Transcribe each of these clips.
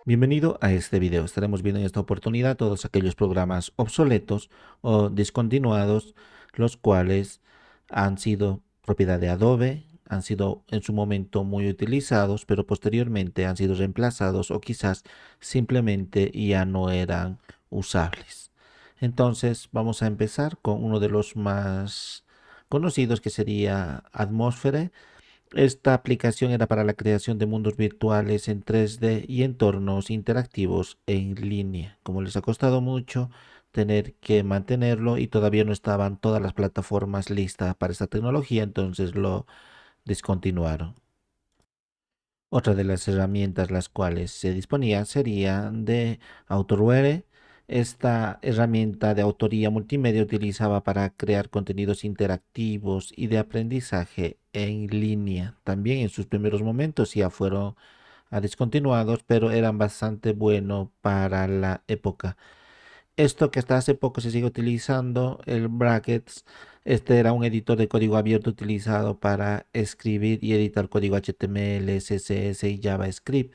Bienvenido a este video. Estaremos viendo en esta oportunidad todos aquellos programas obsoletos o discontinuados, los cuales han sido propiedad de Adobe, han sido en su momento muy utilizados, pero posteriormente han sido reemplazados o quizás simplemente ya no eran usables. Entonces vamos a empezar con uno de los más conocidos, que sería Atmosphere. Esta aplicación era para la creación de mundos virtuales en 3D y entornos interactivos en línea. Como les ha costado mucho tener que mantenerlo y todavía no estaban todas las plataformas listas para esta tecnología, entonces lo descontinuaron. Otra de las herramientas las cuales se disponía sería de Autorware. Esta herramienta de autoría multimedia utilizaba para crear contenidos interactivos y de aprendizaje en línea. También en sus primeros momentos ya fueron descontinuados, pero eran bastante buenos para la época. Esto que hasta hace poco se sigue utilizando, el Brackets, este era un editor de código abierto utilizado para escribir y editar código HTML, CSS y JavaScript.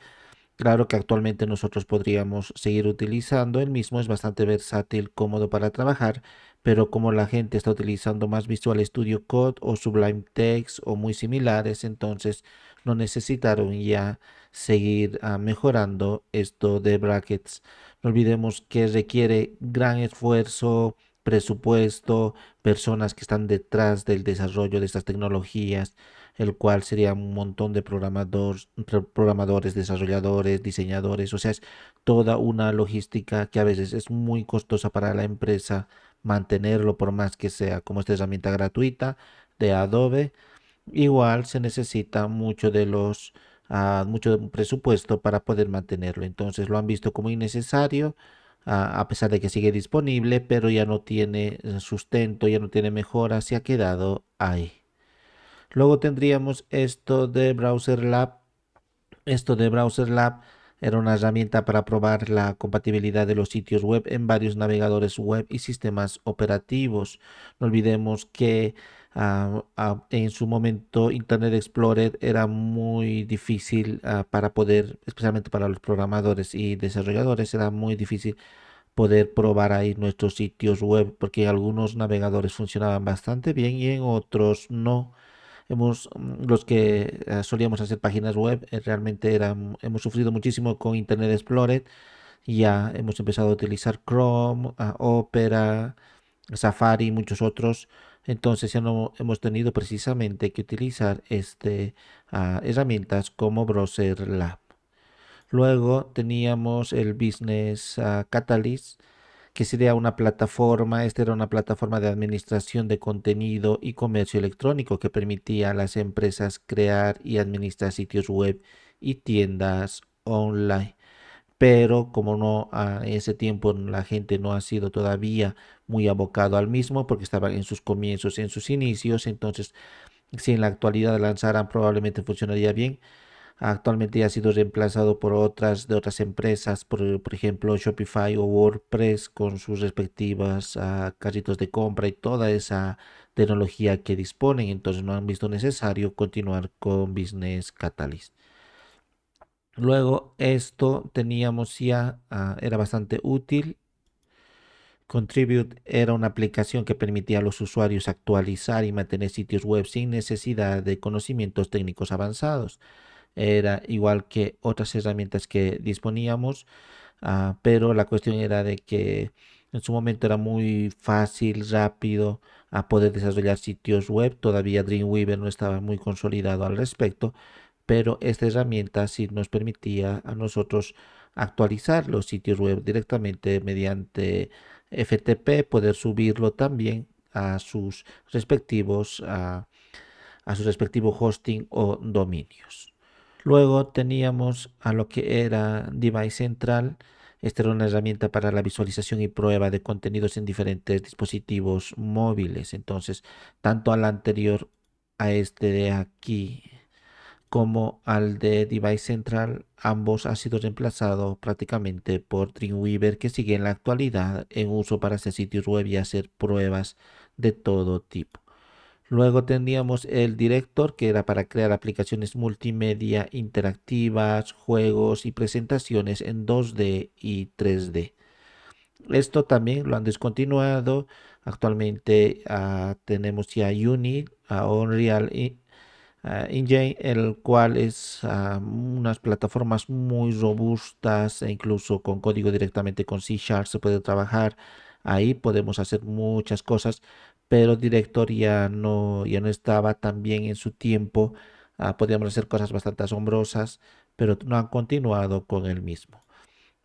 Claro que actualmente nosotros podríamos seguir utilizando el mismo, es bastante versátil, cómodo para trabajar, pero como la gente está utilizando más Visual Studio Code o Sublime Text o muy similares, entonces no necesitaron ya seguir mejorando esto de Brackets. No olvidemos que requiere gran esfuerzo, presupuesto, personas que están detrás del desarrollo de estas tecnologías, el cual sería un montón de programadores, desarrolladores, diseñadores, o sea, es toda una logística que a veces es muy costosa para la empresa mantenerlo, por más que sea como esta herramienta gratuita de Adobe. Igual se necesita mucho presupuesto para poder mantenerlo. Entonces lo han visto como innecesario, a pesar de que sigue disponible, pero ya no tiene sustento, ya no tiene mejora, se ha quedado ahí. Luego tendríamos esto de Browser Lab. Esto de Browser Lab era una herramienta para probar la compatibilidad de los sitios web en varios navegadores web y sistemas operativos. No olvidemos que en su momento Internet Explorer era muy difícil para poder, especialmente para los programadores y desarrolladores, era muy difícil poder probar ahí nuestros sitios web, porque algunos navegadores funcionaban bastante bien y en otros no. Los que solíamos hacer páginas web, realmente hemos sufrido muchísimo con Internet Explorer. Ya hemos empezado a utilizar Chrome, Opera, Safari y muchos otros. Entonces ya no hemos tenido precisamente que utilizar herramientas como Browser Lab. Luego teníamos el Business Catalyst, que sería una plataforma. Esta era una plataforma de administración de contenido y comercio electrónico que permitía a las empresas crear y administrar sitios web y tiendas online. Pero como no, en ese tiempo la gente no ha sido todavía muy abocado al mismo, porque estaba en sus comienzos, en sus inicios, entonces si en la actualidad lanzaran probablemente funcionaría bien. Actualmente ya ha sido reemplazado por otras de otras empresas, por ejemplo Shopify o WordPress con sus respectivas carritos de compra y toda esa tecnología que disponen. Entonces no han visto necesario continuar con Business Catalyst. Luego esto teníamos ya, era bastante útil. Contribute era una aplicación que permitía a los usuarios actualizar y mantener sitios web sin necesidad de conocimientos técnicos avanzados. Era igual que otras herramientas que disponíamos, pero la cuestión era de que en su momento era muy fácil, rápido a poder desarrollar sitios web. Todavía Dreamweaver no estaba muy consolidado al respecto, pero esta herramienta sí nos permitía a nosotros actualizar los sitios web directamente mediante FTP, poder subirlo también a sus a su respectivo hosting o dominios. Luego teníamos a lo que era Device Central. Esta era una herramienta para la visualización y prueba de contenidos en diferentes dispositivos móviles. Entonces, tanto al anterior, a este de aquí, como al de Device Central, ambos han sido reemplazados prácticamente por Dreamweaver, que sigue en la actualidad en uso para hacer sitios web y hacer pruebas de todo tipo. Luego teníamos el Director, que era para crear aplicaciones multimedia interactivas, juegos y presentaciones en 2D y 3D. Esto también lo han descontinuado. Actualmente tenemos ya Unity, Unreal Engine, el cual es unas plataformas muy robustas e incluso con código directamente con C Sharp se puede trabajar. Ahí podemos hacer muchas cosas, pero Director ya no estaba tan bien en su tiempo. Podíamos hacer cosas bastante asombrosas, pero no han continuado con el mismo.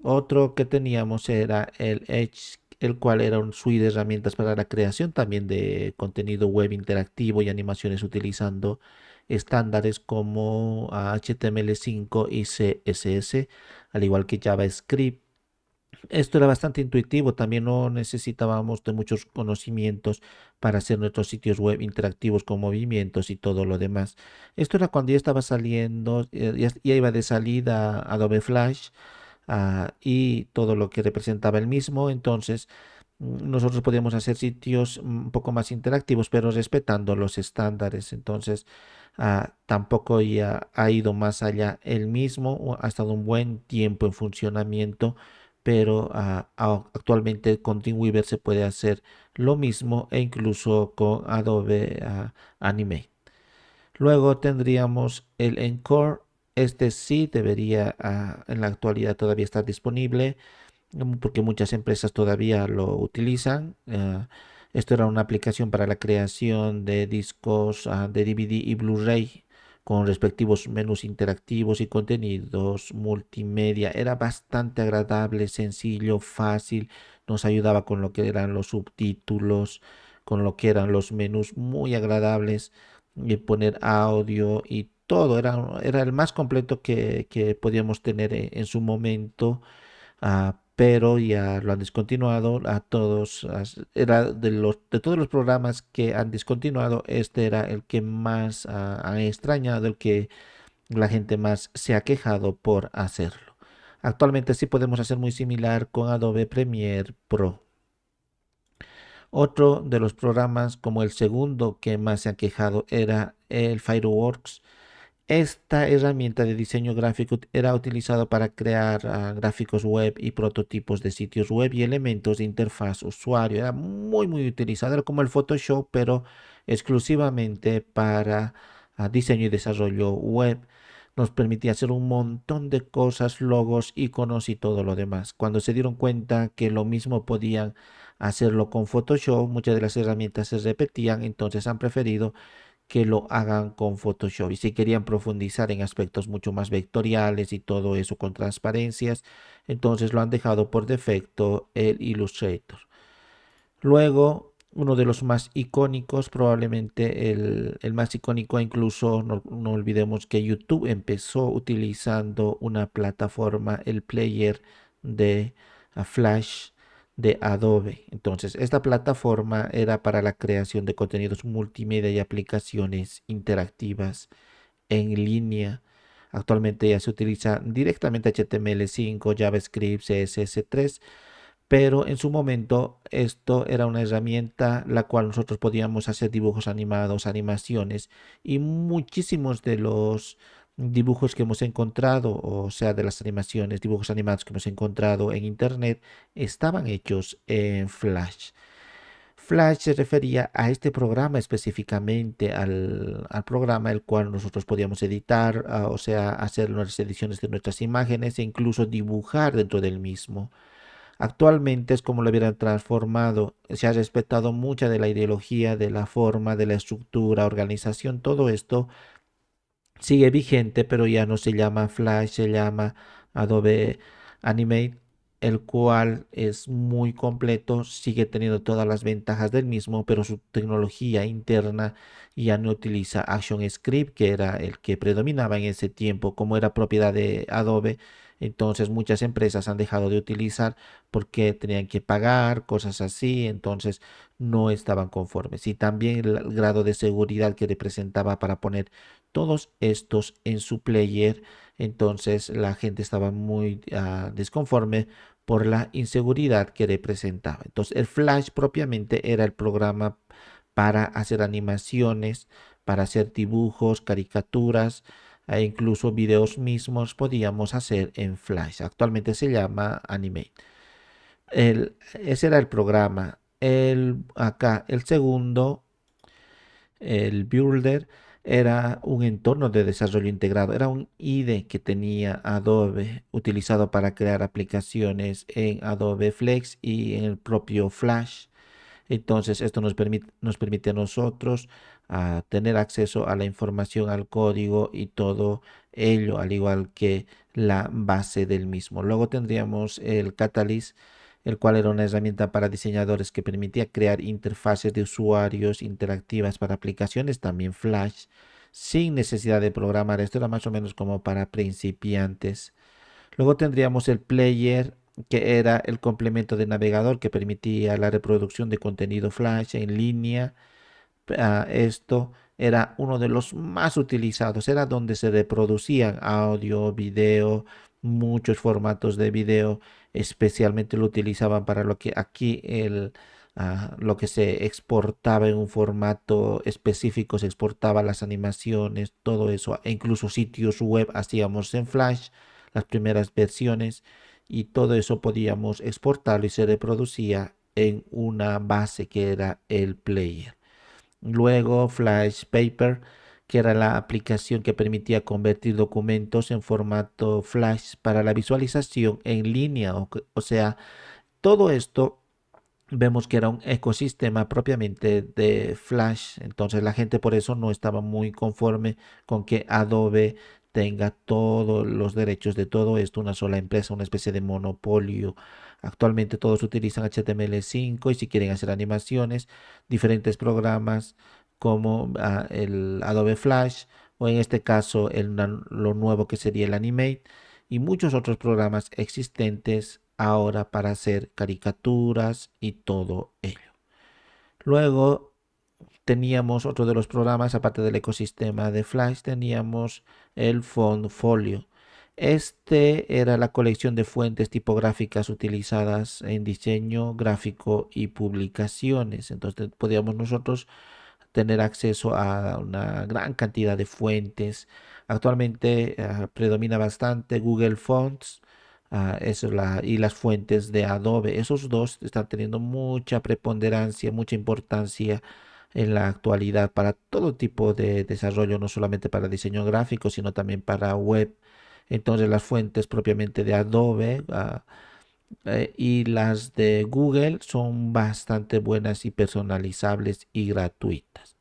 Otro que teníamos era el Edge, el cual era un suite de herramientas para la creación también de contenido web interactivo y animaciones utilizando estándares como HTML5 y CSS, al igual que JavaScript. Esto era bastante intuitivo, también no necesitábamos de muchos conocimientos para hacer nuestros sitios web interactivos con movimientos y todo lo demás. Esto era cuando ya estaba saliendo, ya iba de salida Adobe Flash y todo lo que representaba el mismo. Entonces, nosotros podíamos hacer sitios un poco más interactivos, pero respetando los estándares. Entonces, tampoco ya ha ido más allá el mismo, ha estado un buen tiempo en funcionamiento, pero actualmente con Dreamweaver se puede hacer lo mismo e incluso con Adobe Animate. Luego tendríamos el Encore. Este sí debería en la actualidad todavía estar disponible porque muchas empresas todavía lo utilizan. Esto era una aplicación para la creación de discos de DVD y Blu-ray con respectivos menús interactivos y contenidos multimedia. Era bastante agradable, sencillo, fácil. Nos ayudaba con lo que eran los subtítulos, con lo que eran los menús muy agradables y poner audio y todo. Era el más completo que podíamos tener en su momento, pero ya lo han descontinuado a todos. Era de todos los programas que han descontinuado, este era el que más han extrañado, el que la gente más se ha quejado por hacerlo. Actualmente sí podemos hacer muy similar con Adobe Premiere Pro. Otro de los programas, como el segundo que más se ha quejado, era el Fireworks. Esta herramienta de diseño gráfico era utilizada para crear gráficos web y prototipos de sitios web y elementos de interfaz usuario. Era muy utilizada, era como el Photoshop, pero exclusivamente para diseño y desarrollo web. Nos permitía hacer un montón de cosas, logos, iconos y todo lo demás. Cuando se dieron cuenta que lo mismo podían hacerlo con Photoshop, muchas de las herramientas se repetían, entonces han preferido que lo hagan con Photoshop. Y si querían profundizar en aspectos mucho más vectoriales y todo eso con transparencias, entonces lo han dejado por defecto el Illustrator. Luego, uno de los más icónicos, probablemente el más icónico, incluso no olvidemos que YouTube empezó utilizando una plataforma, el player de Flash de Adobe. Entonces, esta plataforma era para la creación de contenidos multimedia y aplicaciones interactivas en línea. Actualmente ya se utiliza directamente HTML5, JavaScript, CSS3, pero en su momento esto era una herramienta la cual nosotros podíamos hacer dibujos animados, animaciones, y muchísimos de los dibujos que hemos encontrado, o sea, de las animaciones, dibujos animados que hemos encontrado en internet, estaban hechos en Flash. Flash se refería a este programa específicamente, al programa el cual nosotros podíamos editar, o sea, hacer nuestras ediciones de nuestras imágenes e incluso dibujar dentro del mismo. Actualmente es como lo hubieran transformado. Se ha respetado mucha de la ideología, de la forma, de la estructura, organización, todo esto sigue vigente, pero ya no se llama Flash, se llama Adobe Animate, el cual es muy completo, sigue teniendo todas las ventajas del mismo, pero su tecnología interna ya no utiliza ActionScript, que era el que predominaba en ese tiempo, como era propiedad de Adobe. Entonces muchas empresas han dejado de utilizar porque tenían que pagar, cosas así, entonces no estaban conformes. Y también el grado de seguridad que representaba para poner todos estos en su player, entonces la gente estaba muy desconforme por la inseguridad que representaba. Entonces el Flash propiamente era el programa para hacer animaciones, para hacer dibujos, caricaturas e incluso videos mismos podíamos hacer en Flash. Actualmente se llama Animate. Ese era el programa. Acá, el segundo, el Builder, era un entorno de desarrollo integrado. Era un IDE que tenía Adobe utilizado para crear aplicaciones en Adobe Flex y en el propio Flash. Entonces, esto nos permite a nosotros tener acceso a la información, al código y todo ello, al igual que la base del mismo. Luego tendríamos el Catalyst, el cual era una herramienta para diseñadores que permitía crear interfaces de usuarios interactivas para aplicaciones, también Flash, sin necesidad de programar. Esto era más o menos como para principiantes. Luego tendríamos el Player, que era el complemento de navegador que permitía la reproducción de contenido Flash en línea. Esto era uno de los más utilizados, era donde se reproducían audio, video, muchos formatos de video, especialmente lo utilizaban para lo que aquí lo que se exportaba en un formato específico, se exportaba las animaciones, todo eso, e incluso sitios web hacíamos en Flash, las primeras versiones, y todo eso podíamos exportarlo y se reproducía en una base que era el player. Luego Flash Paper, que era la aplicación que permitía convertir documentos en formato Flash para la visualización en línea. O sea, todo esto vemos que era un ecosistema propiamente de Flash. Entonces la gente por eso no estaba muy conforme con que Adobe tenga todos los derechos de todo esto, una sola empresa, una especie de monopolio. Actualmente todos utilizan HTML5 y si quieren hacer animaciones, diferentes programas como el Adobe Flash o en este caso lo nuevo que sería el Animate y muchos otros programas existentes ahora para hacer caricaturas y todo ello. Luego teníamos otro de los programas, aparte del ecosistema de Flash, teníamos el Fontfolio. Este era la colección de fuentes tipográficas utilizadas en diseño gráfico y publicaciones. Entonces podíamos nosotros tener acceso a una gran cantidad de fuentes. Actualmente predomina bastante Google Fonts, y las fuentes de Adobe. Esos dos están teniendo mucha preponderancia, mucha importancia en la actualidad para todo tipo de desarrollo, no solamente para diseño gráfico, sino también para web. Entonces las fuentes propiamente de Adobe y las de Google son bastante buenas y personalizables y gratuitas.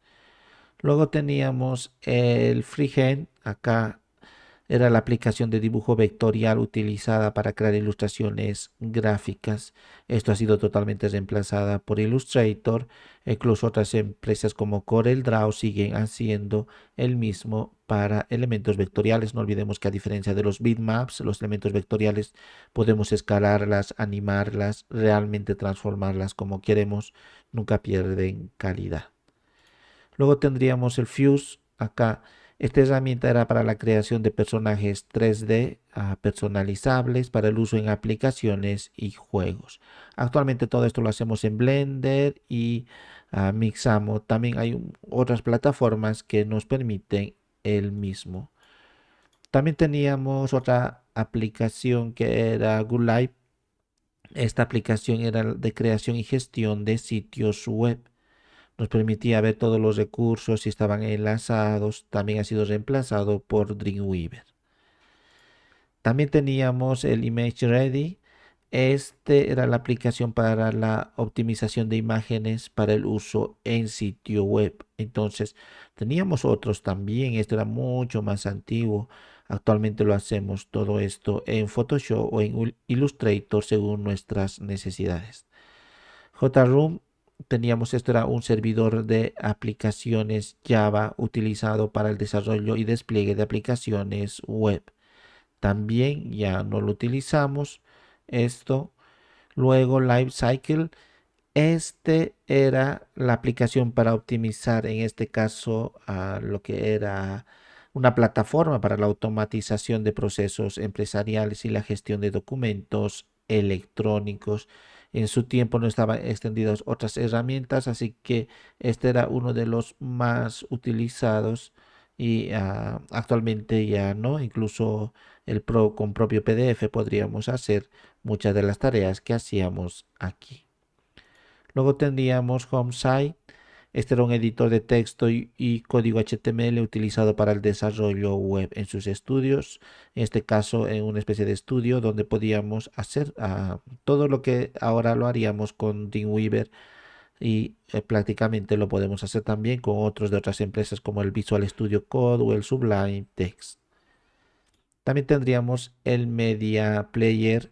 Luego teníamos el Freehand. Acá era la aplicación de dibujo vectorial utilizada para crear ilustraciones gráficas. Esto ha sido totalmente reemplazada por Illustrator. Incluso otras empresas como CorelDRAW siguen haciendo el mismo para elementos vectoriales. No olvidemos que a diferencia de los bitmaps, los elementos vectoriales podemos escalarlas, animarlas, realmente transformarlas como queremos. Nunca pierden calidad. Luego tendríamos el Fuse. Acá, esta herramienta era para la creación de personajes 3D personalizables para el uso en aplicaciones y juegos. Actualmente todo esto lo hacemos en Blender y Mixamo. También hay otras plataformas que nos permiten el mismo. También teníamos otra aplicación que era GoodLive. Esta aplicación era de creación y gestión de sitios web. Nos permitía ver todos los recursos si estaban enlazados. También ha sido reemplazado por Dreamweaver. También teníamos el Image Ready. Este era la aplicación para la optimización de imágenes para el uso en sitio web. Entonces teníamos otros también. Este era mucho más antiguo. Actualmente lo hacemos todo esto en Photoshop o en Illustrator según nuestras necesidades. JRoom, teníamos esto, era un servidor de aplicaciones Java utilizado para el desarrollo y despliegue de aplicaciones web. También ya no lo utilizamos esto. Luego Lifecycle, este era la aplicación para optimizar en este caso a lo que era una plataforma para la automatización de procesos empresariales y la gestión de documentos electrónicos. En su tiempo no estaban extendidas otras herramientas, así que este era uno de los más utilizados y actualmente ya no, incluso con propio PDF podríamos hacer muchas de las tareas que hacíamos aquí. Luego tendríamos HomeSite. Este era un editor de texto y código HTML utilizado para el desarrollo web en sus estudios. En este caso, en una especie de estudio donde podíamos hacer todo lo que ahora lo haríamos con Dreamweaver y prácticamente lo podemos hacer también con otros de otras empresas como el Visual Studio Code o el Sublime Text. También tendríamos el Media Player.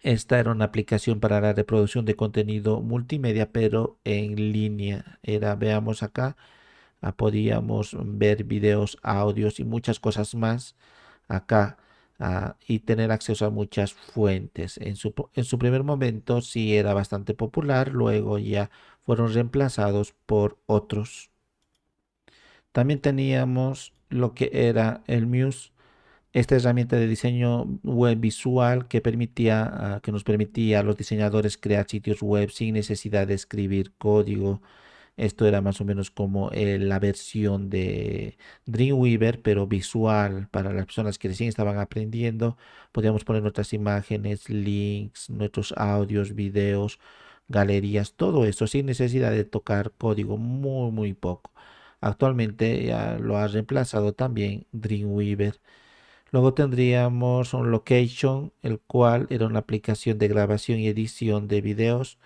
Esta era una aplicación para la reproducción de contenido multimedia, pero en línea. Veamos acá, podíamos ver videos, audios y muchas cosas más acá, y tener acceso a muchas fuentes. En su primer momento sí era bastante popular, luego ya fueron reemplazados por otros. También teníamos lo que era el Muse. Esta herramienta de diseño web visual que nos permitía a los diseñadores crear sitios web sin necesidad de escribir código. Esto era más o menos como la versión de Dreamweaver, pero visual para las personas que recién estaban aprendiendo. Podíamos poner nuestras imágenes, links, nuestros audios, videos, galerías, todo esto sin necesidad de tocar código, muy, muy poco. Actualmente ya lo ha reemplazado también Dreamweaver. Luego tendríamos un Location, el cual era una aplicación de grabación y edición de videos.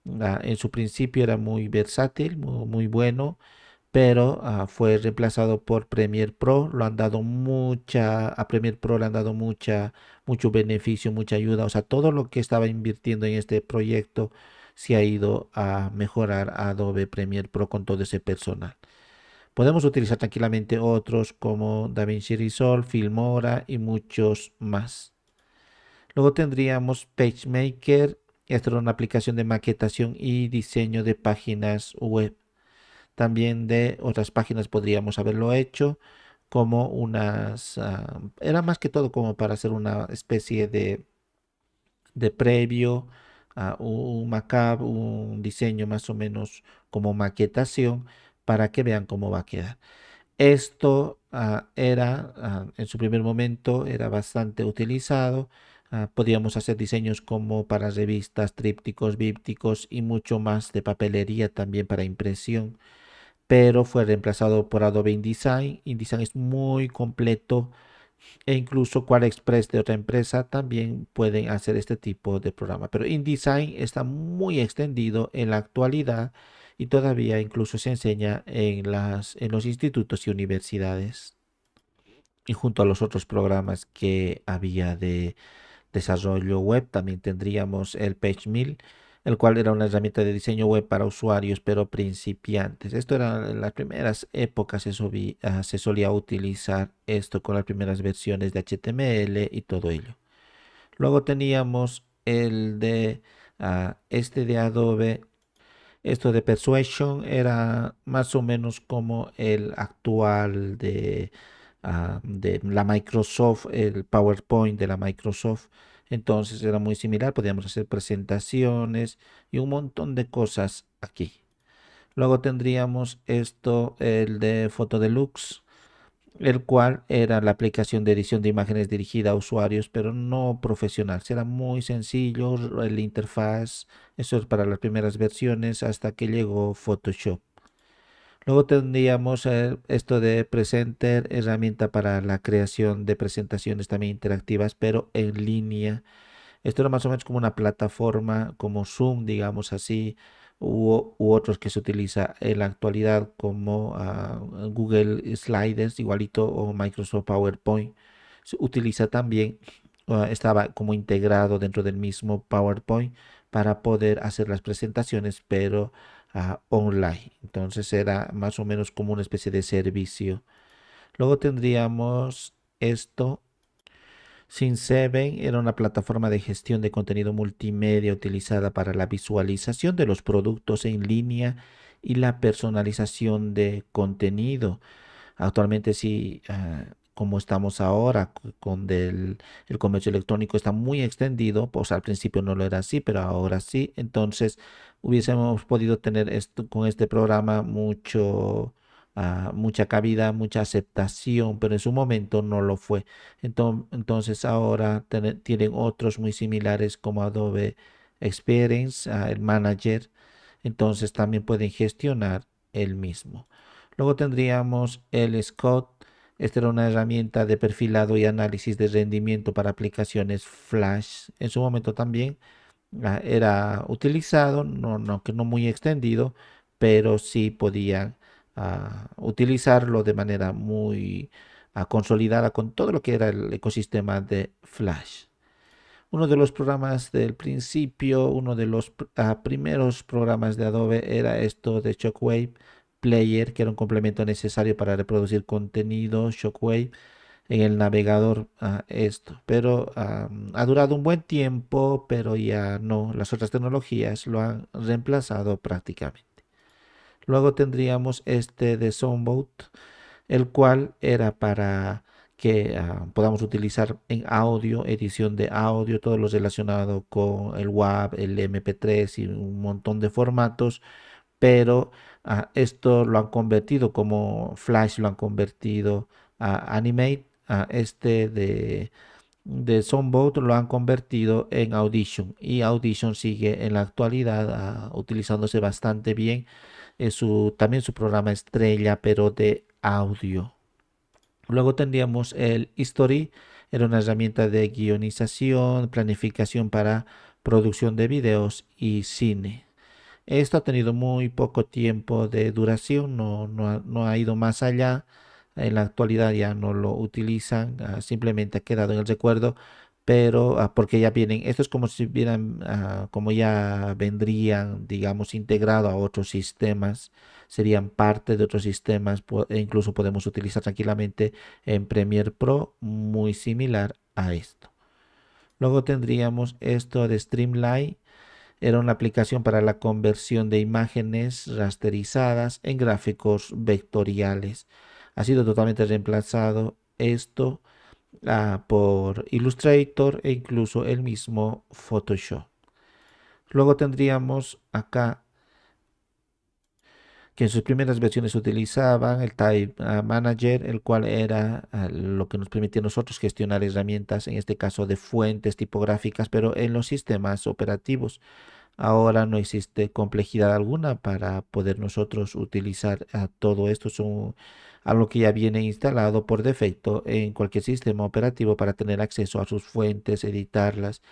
En su principio era muy versátil, muy, muy bueno, pero fue reemplazado por Premiere Pro. A Premiere Pro le han dado mucho beneficio, mucha ayuda. O sea, todo lo que estaba invirtiendo en este proyecto se ha ido a mejorar a Adobe Premiere Pro con todo ese personal. Podemos utilizar tranquilamente otros como DaVinci Resolve, Filmora y muchos más. Luego tendríamos PageMaker. Esta era una aplicación de maquetación y diseño de páginas web. También de otras páginas podríamos haberlo hecho como era más que todo como para hacer una especie de previo, un markup, un diseño más o menos como maquetación para que vean cómo va a quedar. Esto en su primer momento, era bastante utilizado. Podíamos hacer diseños como para revistas, trípticos, bípticos y mucho más de papelería también para impresión, pero fue reemplazado por Adobe InDesign. InDesign es muy completo e incluso QuadExpress de otra empresa también pueden hacer este tipo de programa. Pero InDesign está muy extendido en la actualidad y todavía incluso se enseña en los institutos y universidades. Y junto a los otros programas que había de desarrollo web, también tendríamos el PageMill, el cual era una herramienta de diseño web para usuarios, pero principiantes. Esto era en las primeras épocas, se solía utilizar esto con las primeras versiones de HTML y todo ello. Luego teníamos este de Adobe. Esto de Persuasion era más o menos como el actual de la Microsoft, el PowerPoint de la Microsoft. Entonces era muy similar, podíamos hacer presentaciones y un montón de cosas aquí. Luego tendríamos el de Photolux, el cual era la aplicación de edición de imágenes dirigida a usuarios, pero no profesional. Era muy sencillo el interfaz, eso es para las primeras versiones hasta que llegó Photoshop. Luego tendríamos esto de Presenter, herramienta para la creación de presentaciones también interactivas, pero en línea. Esto era más o menos como una plataforma como Zoom, digamos así, u otros que se utiliza en la actualidad como Google Sliders, igualito, o Microsoft PowerPoint. Se utiliza también, estaba como integrado dentro del mismo PowerPoint para poder hacer las presentaciones, pero online. Entonces era más o menos como una especie de servicio. Luego tendríamos esto. Sin7 era una plataforma de gestión de contenido multimedia utilizada para la visualización de los productos en línea y la personalización de contenido. Actualmente sí, como estamos ahora, con el comercio electrónico está muy extendido, pues al principio no lo era así, pero ahora sí. Entonces hubiésemos podido tener esto, con este programa mucha cabida, mucha aceptación, pero en su momento no lo fue. Entonces ahora tienen otros muy similares como Adobe Experience, el Manager, entonces también pueden gestionar el mismo. Luego tendríamos el Scout. Esta era una herramienta de perfilado y análisis de rendimiento para aplicaciones Flash. En su momento también era utilizado, que no muy extendido, pero sí podían utilizarlo de manera muy consolidada con todo lo que era el ecosistema de Flash. Uno de los programas del principio, uno de los primeros programas de Adobe era esto de Shockwave Player, que era un complemento necesario para reproducir contenido Shockwave en el navegador esto. Pero ha durado un buen tiempo, pero ya no, las otras tecnologías lo han reemplazado prácticamente. Luego tendríamos este de Soundboat, el cual era para que podamos utilizar en audio, edición de audio, todo lo relacionado con el WAV, el MP3 y un montón de formatos, pero esto lo han convertido como Flash, lo han convertido a Animate, a este de Soundboat lo han convertido en Audition y Audition sigue en la actualidad utilizándose bastante bien. Es también su programa estrella, pero de audio. Luego tendríamos el History, era una herramienta de guionización, planificación para producción de videos y cine. Esto ha tenido muy poco tiempo de duración, no ha ido más allá. En la actualidad ya no lo utilizan, simplemente ha quedado en el recuerdo, pero porque ya vienen, esto es como si vieran, como ya vendrían, digamos, integrado a otros sistemas, serían parte de otros sistemas, e incluso podemos utilizar tranquilamente en Premiere Pro, muy similar a esto. Luego tendríamos esto de Streamline, era una aplicación para la conversión de imágenes rasterizadas en gráficos vectoriales. Ha sido totalmente reemplazado esto por Illustrator e incluso el mismo Photoshop. Luego tendríamos acá que en sus primeras versiones utilizaban el Type Manager, el cual era lo que nos permitía a nosotros gestionar herramientas, en este caso de fuentes tipográficas, pero en los sistemas operativos. Ahora no existe complejidad alguna para poder nosotros utilizar todo esto. Son algo que ya viene instalado por defecto en cualquier sistema operativo para tener acceso a sus fuentes, editarlas.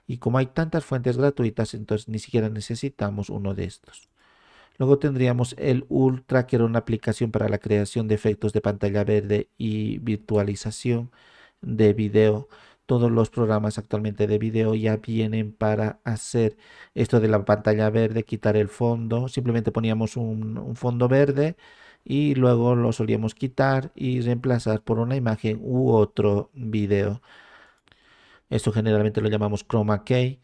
Y como hay tantas fuentes gratuitas, entonces ni siquiera necesitamos uno de estos. Luego tendríamos el Ultra, que era una aplicación para la creación de efectos de pantalla verde y virtualización de video. Todos los programas actualmente de video ya vienen para hacer esto de la pantalla verde, quitar el fondo. Simplemente poníamos un fondo verde y luego lo solíamos quitar y reemplazar por una imagen u otro video. Esto generalmente lo llamamos chroma key.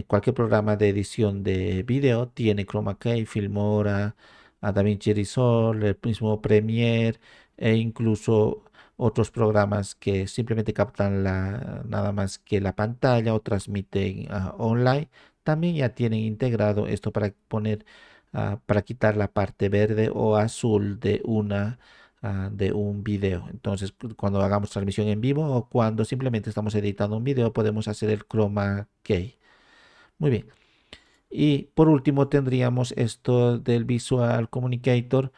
Cualquier programa de edición de video tiene chroma key, Filmora, DaVinci Resolve, el mismo Premiere e incluso otros programas que simplemente captan nada más que la pantalla o transmiten online. También ya tienen integrado esto para poner, para quitar la parte verde o azul de un video. Entonces, cuando hagamos transmisión en vivo o cuando simplemente estamos editando un video, podemos hacer el chroma key. Muy bien. Y por último tendríamos esto del Visual Communicator.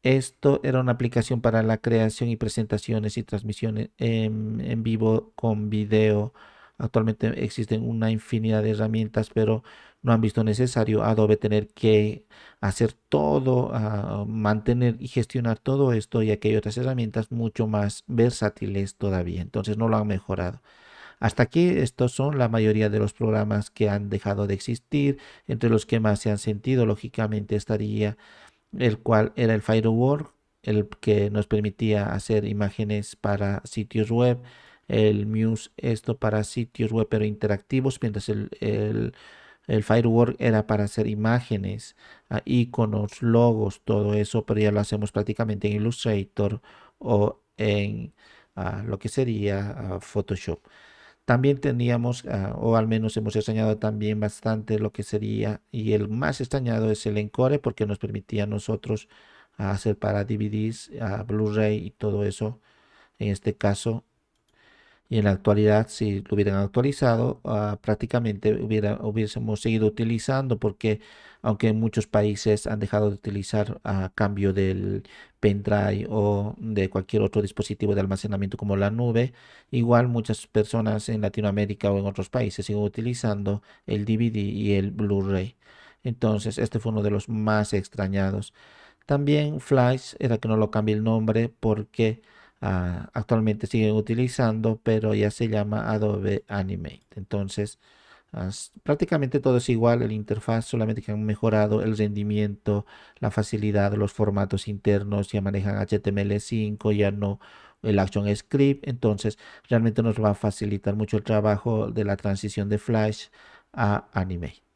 Esto era una aplicación para la creación y presentaciones y transmisiones en vivo con video. Actualmente existen una infinidad de herramientas, pero no han visto necesario Adobe tener que hacer todo, mantener y gestionar todo esto, ya que hay otras herramientas mucho más versátiles todavía. Entonces no lo han mejorado. Hasta aquí estos son la mayoría de los programas que han dejado de existir. Entre los que más se han sentido, lógicamente estaría el cual era el Firewall, el que nos permitía hacer imágenes para sitios web, el Muse, esto para sitios web pero interactivos, mientras el Firewall era para hacer imágenes, iconos, logos, todo eso, pero ya lo hacemos prácticamente en Illustrator o en lo que sería Photoshop. También teníamos, o al menos hemos extrañado también bastante lo que sería, y el más extrañado es el Encore, porque nos permitía a nosotros hacer para DVDs, Blu-ray y todo eso. En este caso, y en la actualidad, si lo hubieran actualizado, prácticamente hubiésemos seguido utilizando, porque aunque en muchos países han dejado de utilizar a cambio del pendrive o de cualquier otro dispositivo de almacenamiento como la nube, igual muchas personas en Latinoamérica o en otros países siguen utilizando el DVD y el Blu-ray. Entonces, este fue uno de los más extrañados. También Flash era que no lo cambié el nombre porque actualmente siguen utilizando, pero ya se llama Adobe Animate. Entonces, prácticamente todo es igual, el interfaz, solamente que han mejorado el rendimiento, la facilidad, los formatos internos, ya manejan HTML5, ya no el Action Script. Entonces, realmente nos va a facilitar mucho el trabajo de la transición de Flash a Animate.